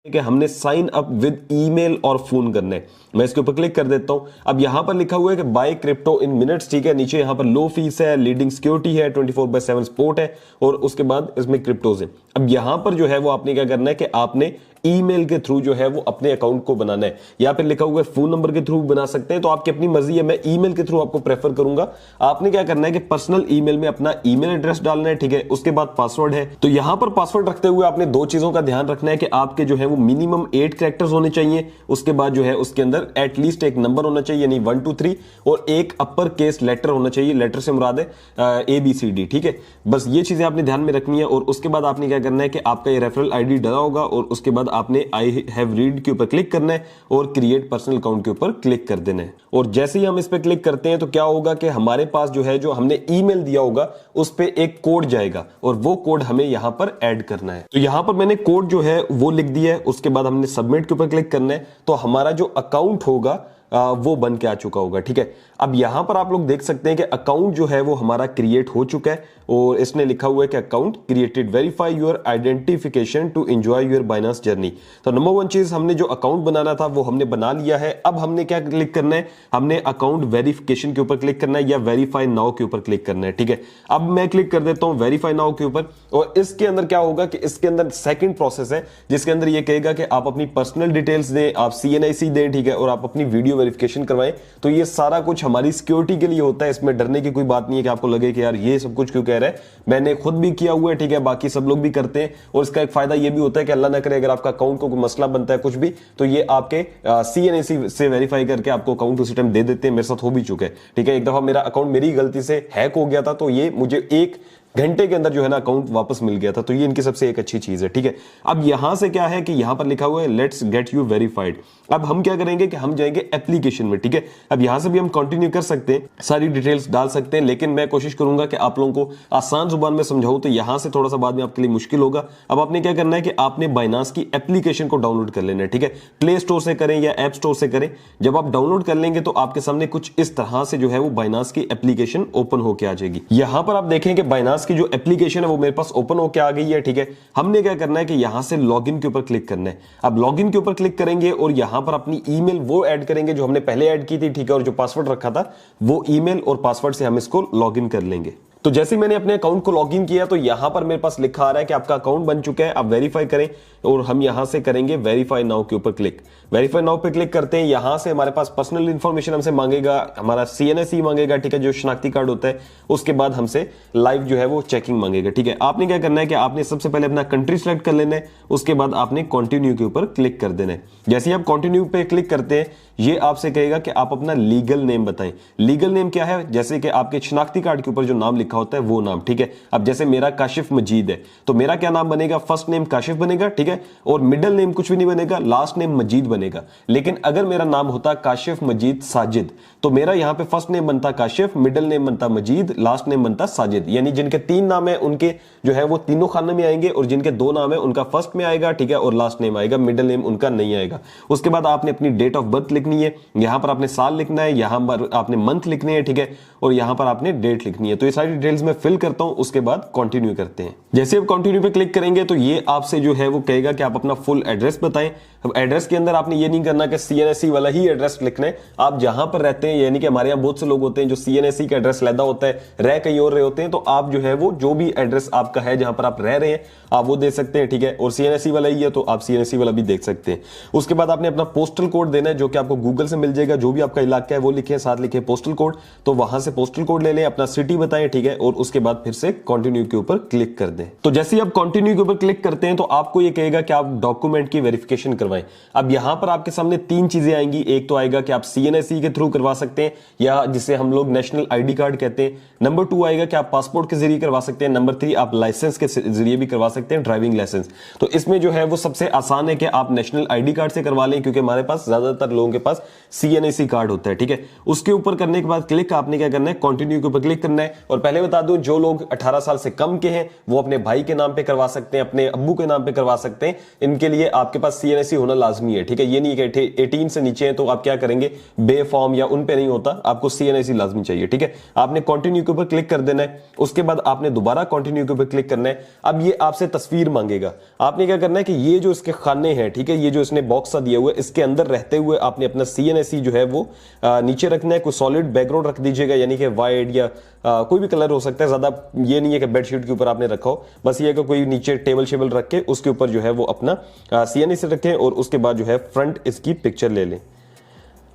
कि हमने sign up with email और फोन करना है। मैं इसके ऊपर क्लिक कर देता हूं। अब यहां पर लिखा हुआ है कि बाय क्रिप्टो इन मिनट्स, ठीक है। नीचे यहां पर लो फीस है, लीडिंग सिक्योरिटी है, 24/7 सपोर्ट है और उसके बाद इसमें क्रिप्टोज है। अब यहां पर जो है वो आपने क्या करना है कि आपने ईमेल के थ्रू जो है वो अपने अकाउंट को बनाना है, या फिर लिखा हुआ है फोन नंबर के थ्रू बना सकते हैं, तो आपकी अपनी मर्जी है। मैं ईमेल के थ्रू आपको प्रेफर करूंगा। आपने क्या करना है कि पर्सनल ईमेल में अपना ईमेल एड्रेस डालना है, ठीक है। उसके बाद पासवर्ड है, तो यहां पर पासवर्ड रखते हुए आपने दो चीजों का ध्यान रखना है कि आपके जो है वो मिनिमम 8 कैरेक्टर्स होने चाहिए। उसके बाद जो है उसके अंदर एटलीस्ट एक नंबर होना चाहिए, यानी 1 2 3, और एक अपर केस लेटर होना चाहिए। लेटर से मुराद है ABCD, ठीक है। बस ये चीजें आपने ध्यान में रखनी है। और उसके बाद आपने क्या करना है कि आपका ये रेफरल ID डाला होगा और उसके बाद आपने आई हैव रीड के ऊपर क्लिक करना है और क्रिएट पर्सनल अकाउंट के ऊपर क्लिक कर देना है। और जैसे ही हम इस पे क्लिक करते हैं तो क्या होगा कि हमारे पास जो है, जो हमने ईमेल दिया होगा उस पे एक कोड जाएगा और वो कोड हमें यहां पर ऐड करना है। तो यहां पर मैंने कोड जो है वो लिख दिया है। उसके बाद हमने सबमिट के ऊपर क्लिक करना है, तो हमारा जो अकाउंट होगा वो बन के आ चुका होगा, ठीक है। अब यहां पर आप लोग देख सकते हैं कि अकाउंट जो है वो हमारा क्रिएट हो चुका है और इसने लिखा हुआ है कि account created, verify your identification to enjoy your Binance journey. तो नंबर 1 चीज, हमने जो अकाउंट बनाना था वो हमने बना लिया है। अब हमने क्या क्लिक करना है, हमने अकाउंट वेरिफिकेशन के ऊपर क्लिक करना है या वेरीफाई नाउ के ऊपर क्लिक करना है, ठीक है। अब मैं क्लिक कर देता हूं वेरीफाई नाउ के ऊपर, और इसके अंदर क्या होगा कि इसके अंदर सेकंड प्रोसेस है जिसके अंदर ये कहेगा कि आप अपनी पर्सनल डिटेल्स दें, आप CNIC दें, ठीक है, और आप अपनी वीडियो वेरिफिकेशन करवाएं। तो ये सारा कुछ हमारी सिक्योरिटी के लिए होता है, इसमें डरने की कोई बात नहीं है कि आपको लगे कि यार ये सब कुछ क्यों कह रहा है। मैंने खुद भी किया हुआ है, ठीक है, बाकी सब लोग भी करते हैं। और इसका एक फायदा ये भी होता है कि अल्लाह ना करे अगर आपका अकाउंट को कोई मसला बनता है कुछ भी, तो ये आपके CNIC से वेरीफाई करके आपको अकाउंट उसी टाइम दे देते हैं। मेरे साथ हो भी चुका है, ठीक है। एक दफा मेरा अकाउंट मेरी गलती से हैक हो गया था, तो ये मुझे 1 घंटे के अंदर जो है ना अकाउंट वापस मिल गया था। तो ये इनकी सबसे एक अच्छी चीज है, ठीक है। अब यहां से क्या है कि यहां पर लिखा हुआ है लेट्स गेट यू वेरीफाइड। अब हम क्या करेंगे कि हम जाएंगे एप्लीकेशन में, ठीक है। अब यहां से भी हम कंटिन्यू कर सकते हैं, सारी डिटेल्स डाल सकते हैं, लेकिन मैं कोशिश करूंगा कि आप लोगों को आसान जुबान में समझाऊं, तो यहां से थोड़ा सा बाद में आपके लिए मुश्किल होगा। अब आपने क्या करना है कि आपने बाइनांस की एप्लीकेशन को डाउनलोड कर लेना है, ठीक है। प्ले स्टोर से करें या ऐप स्टोर से करें। जब आप डाउनलोड कर लेंगे तो आपके सामने कुछ इस तरह से जो है वो बाइनांस की एप्लीकेशन ओपन होकर आ जाएगी। यहां पर आप देखें कि बाइनांस की जो एप्लीकेशन वो मेरे पास ओपन होके आ गई है, ठीक है। हमने क्या करना है कि यहां से लॉगिन के ऊपर क्लिक करना है। अब लॉगिन के ऊपर क्लिक करेंगे और यहां पर अपनी ईमेल वो ऐड करेंगे जो हमने पहले ऐड की थी, ठीक है, और जो पासवर्ड रखा था वो ईमेल और पासवर्ड से हम इसको लॉगिन कर लेंगे। तो जैसे ही मैंने अपने अकाउंट को लॉगिन किया तो यहां पर मेरे पास लिखा आ रहा है कि आपका अकाउंट बन चुका है, आप वेरीफाई करें। और हम यहां से करेंगे वेरीफाई नाउ के ऊपर क्लिक। वेरीफाई नाउ पे क्लिक करते हैं, यहां से हमारे पास पर्सनल इंफॉर्मेशन हमसे मांगेगा, हमारा CNIC मांगेगा, ठीक है, जो शनाख्ती कार्ड होता है। उसके बाद हमसे लाइव जो है वो चेकिंग मांगेगा, ठीक है। आपने क्या करना है कि आपने सबसे पहले अपना कंट्री सेलेक्ट कर लेना है, उसके बाद आपने कंटिन्यू के ऊपर क्लिक कर देना है। जैसे ही आप कंटिन्यू पे क्लिक करते हैं, ये आपसे कहेगा कि आप अपना लीगल नेम बताएं। लीगल नेम क्या है, जैसे कि आपके शनाख्ती कार्ड के ऊपर जो नाम लिखा होता है वो नाम, ठीक है। अब जैसे मेरा काशिफ मजीद है, तो मेरा क्या नाम बनेगा, फर्स्ट नेम काशिफ बनेगा, ठीक है, और मिडिल नेम कुछ भी नहीं बनेगा, लास्ट नेम मजीद बनेगा। लेकिन अगर मेरा नाम होता काशिफ मजीद साजिद, तो मेरा यहां पे फर्स्ट नेम बनता काशिफ, मिडिल नेम बनता मजीद, लास्ट नेम बनता साजिद। यानी जिनके 3 नाम है उनके जो है वो तीनों खाने में आएंगे, और जिनके 2 नाम है उनका फर्स्ट में आएगा, ठीक है, और लास्ट नेम आएगा, मिडिल नेम उनका नहीं आएगा। उसके बाद आपने अपनी डेट ऑफ बर्थ लिखनी है, यहां पर आपने साल लिखना है, यहां पर आपने मंथ लिखने हैं, ठीक है, और यहां पर आपने डेट लिखनी है। तो ये सारी डिटेल्स मैं फिल करता हूं, उसके बाद कंटिन्यू करते हैं। जैसे आप कंटिन्यू पे क्लिक करेंगे तो ये आपसे जो है वो कहेगा कि आप अपना फुल एड्रेस बताएं। अब एड्रेस के अंदर आपने ये नहीं करना कि CNIC वाला ही एड्रेस लिखना है, आप जहां पर रहते हैं, यानी कि हमारे यहाँ बहुत से लोग होते हैं जो CNIC का एड्रेस लैदा होता है, रह कहीं और रहे होते हैं, तो आप जो है वो जो भी एड्रेस आपका है जहां पर आप रह रहे हैं आप वो दे सकते हैं, ठीक है। और CNIC वाला ही है तो आप CNIC वाला भी देख सकते हैं। उसके बाद आपने अपना पोस्टल कोड देना है, जो कि आपको गूगल से मिल जाएगा, जो भी आपका इलाका है वो लिखे, साथ लिखे पोस्टल कोड, तो वहां से पोस्टल कोड ले लें, अपना सिटी बताएं, ठीक है, और उसके बाद फिर से कंटिन्यू के ऊपर क्लिक कर दें। तो जैसे ही आप कंटिन्यू के ऊपर क्लिक करते हैं तो आपको ये कहेगा कि आप डॉक्यूमेंट की वेरिफिकेशन करवाएं। अब यहां पर आपके सामने 3 चीजें आएंगी। एक तो आएगा कि आप CNIC के थ्रू करवा सकते हैं, या जिसे हम लोग नेशनल ID कार्ड कहते हैं। नंबर 2 आएगा कि आप पासपोर्ट के जरिए करवा सकते हैं। नंबर 3 आप लाइसेंस के जरिए भी करवा सकते हैं, ड्राइविंग लाइसेंस। तो इसमें जो है वो सबसे आसान है कि आप नेशनल ID कार्ड से करवा लें, क्योंकि हमारे पास ज्यादातर लोगों के पास CNIC कार्ड होता है, ठीक है। उसके ऊपर करने के बाद क्लिक आपने क्या करना है, कंटिन्यू के ऊपर क्लिक करना है। और पहले पहले बता दूं, जो लोग 18 साल से कम के हैं वो अपने भाई के नाम पे करवा सकते हैं, अपने अब्बू के नाम पे करवा सकते हैं। इनके लिए आपके पास CNSE होना लाजमी है, ठीक है। ये नहीं कि 18 से नीचे है तो आप क्या करेंगे, बे फॉर्म या उन पे नहीं होता, आपको CNSE लाजमी चाहिए, ठीक है। आपने कंटिन्यू के ऊपर क्लिक कर देना है, उसके बाद आपने दोबारा कंटिन्यू के ऊपर क्लिक करना है। अब ये आपसे तस्वीर मांगेगा, आपने क्या करना है कि ये जो इसके खाने हैं, ठीक है, ये जो इसने बॉक्स सा दिया हुआ है, इसके अंदर रहते हुए आपने अपना CNSE जो है वो नीचे रखना है। कोई सॉलिड बैकग्राउंड रख दीजिएगा, यानी कि वाइट या कोई भी कलर हो सकता है, ज्यादा ये नहीं है कि बेडशीट के ऊपर आपने रखा हो, बस ये है कि कोई नीचे टेबल शेबल रख के उसके ऊपर जो है वो अपना CNSE रखें और उसके बाद जो है फ्रंट इसकी पिक्चर ले लें।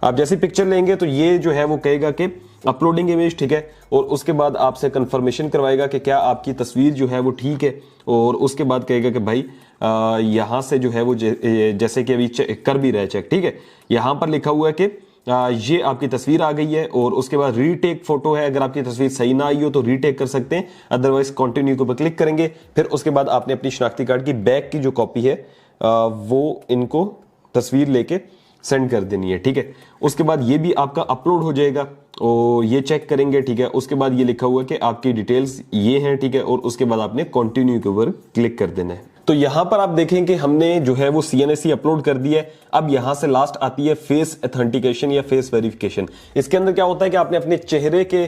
आप जैसी पिक्चर लेंगे तो ये जो है वो कहेगा कि अपलोडिंग इमेज, ठीक है, और उसके बाद आपसे कंफर्मेशन करवाएगा कि क्या आपकी तस्वीर जो है वो ठीक है, और उसके बाद कहेगा कि भाई यहां से जो है वो जैसे कि अभी कर भी रहे चेक, ठीक है। यहां पर लिखा हुआ है कि ये आपकी तस्वीर आ गई है, और उसके बाद रीटेक फोटो है, अगर आपकी तस्वीर सही ना आई हो तो रीटेक कर सकते हैं, अदरवाइज कंटिन्यू के ऊपर क्लिक करेंगे। फिर उसके बाद आपने अपनी शनाख्ती कार्ड की बैक की जो कॉपी है वो इनको तस्वीर लेके सेंड कर देनी है, ठीक है। उसके बाद ये भी आपका अपलोड हो जाएगा और ये चेक करेंगे, ठीक है। उसके बाद ये लिखा हुआ है कि आपकी डिटेल्स ये हैं, ठीक है, और उसके बाद आपने कंटिन्यू के ऊपर क्लिक कर देना है। तो यहां पर आप देखें कि हमने जो है वो CNSE अपलोड कर दिया है। अब यहां से लास्ट आती है फेस ऑथेंटिकेशन या फेस वेरिफिकेशन। इसके अंदर क्या होता है कि आपने अपने चेहरे के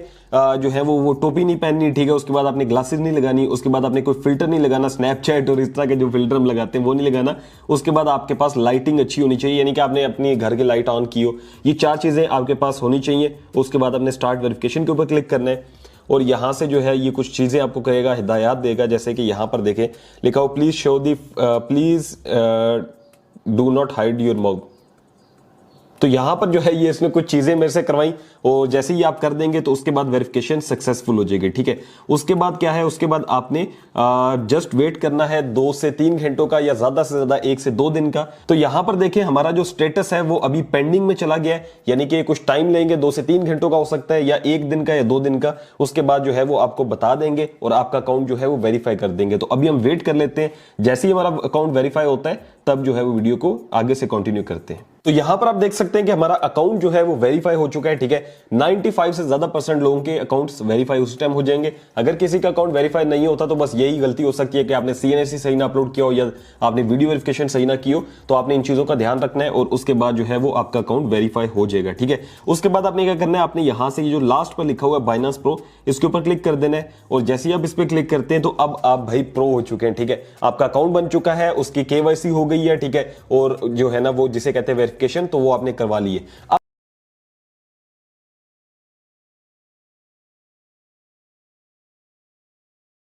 जो है वो टोपी नहीं पहननी, ठीक है, उसके बाद आपने ग्लासेस नहीं लगानी, उसके बाद आपने कोई फिल्टर नहीं लगाना, स्नैपचैट और इस तरह के जो फिल्टर हम लगाते हैं वो नहीं लगाना। उसके बाद आपके पास लाइटिंग अच्छी होनी चाहिए, यानी कि आपने अपने घर की लाइट ऑन की हो, ये 4 चीजें आपके पास होनी चाहिए। उसके बाद आपने स्टार्ट वेरिफिकेशन के ऊपर क्लिक करना है, और यहां से जो है ये कुछ चीजें आपको कहेगा, हिदायत देगा, जैसे कि यहां पर देखें लिखा हो please show the please do not hide your mouth. तो यहां पर जो है ये इसने कुछ चीजें मेरे से करवाई, और जैसे ही आप कर देंगे तो उसके बाद वेरिफिकेशन सक्सेसफुल हो जाएगी, ठीक है। उसके बाद क्या है, उसके बाद आपने जस्ट वेट करना है 2 से 3 घंटों का, या ज्यादा से ज्यादा 1 से 2 दिन का। तो यहां पर देखें हमारा जो स्टेटस है वो अभी पेंडिंग में चला गया है, यानी कि कुछ टाइम लेंगे, 2 से 3 घंटों का हो सकता है, या 1 दिन का या 2 दिन का। उसके बाद जो है वो आपको बता देंगे और आपका अकाउंट जो है वो वेरीफाई कर देंगे। तो अभी हम वेट कर लेते हैं, जैसे ही हमारा अकाउंट वेरीफाई होता है तब जो है वो वीडियो को आगे से कंटिन्यू करते हैं। तो यहां पर आप देख सकते हैं कि हमारा अकाउंट जो है वो वेरीफाई हो चुका है, ठीक है। 95 से ज्यादा % लोगों के अकाउंट्स वेरीफाई उस टाइम हो जाएंगे। अगर किसी का अकाउंट वेरीफाई नहीं होता तो बस यही गलती हो सकती है कि आपने CNSE सही ना अपलोड किया हो, या आपने वीडियो वेरिफिकेशन सही ना की हो। तो आपने इन चीजों का ध्यान रखना है, और उसके बाद जो है वो आपका अकाउंट वेरीफाई हो जाएगा, ठीक है। उसके बाद आपने क्या करना है, आपने यहां से जो लास्ट पर लिखा हुआ है बाइनेंस प्रो, इसके ऊपर क्लिक कर देना है, और जैसे ही आप इस पर क्लिक करते हैं तो अब आप भाई प्रो हो चुके हैं, ठीक है। आपका अकाउंट बन चुका है, उसकी KYC हो गई है, ठीक है, और जो है ना वो जिसे कहते हैं वेरिफिकेशन, तो वो आपने करवा ली है।